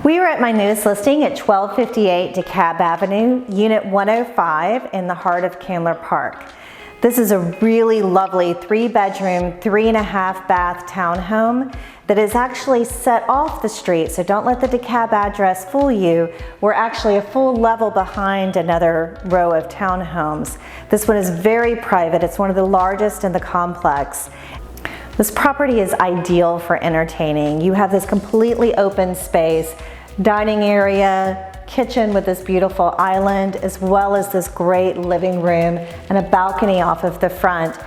We are at my newest listing at 1258 Dekalb Avenue, Unit 105 in the heart of Keller Park. This is a really lovely 3-bedroom, 3.5 bath townhome that is actually set off the street, so don't let the Dekalb address fool you. We're actually a full level behind another row of townhomes. This one is very private. It's one of the largest in the complex. This property is ideal for entertaining. You have this completely open space, dining area, kitchen with this beautiful island, as well as this great living room and a balcony off of the front.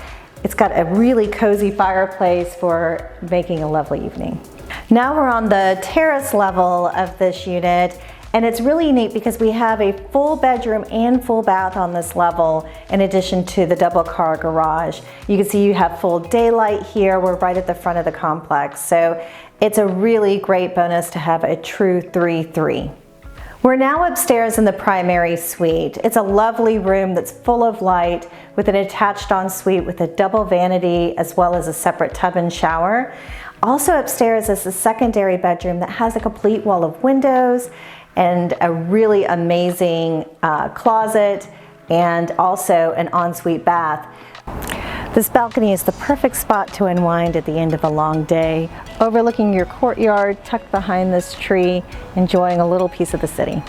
It's got a really cozy fireplace for making a lovely evening. Now we're on the terrace level of this unit, and it's really neat because we have a full bedroom and full bath on this level in addition to the double car garage. You can see you have full daylight here. We're right at the front of the complex. So it's a really great bonus to have a true 3-3. We're now upstairs in the primary suite. It's a lovely room that's full of light with an attached ensuite with a double vanity as well as a separate tub and shower. Also upstairs is the secondary bedroom that has a complete wall of windows and a really amazing closet and also an ensuite bath. This balcony is the perfect spot to unwind at the end of a long day, overlooking your courtyard, tucked behind this tree, enjoying a little piece of the city.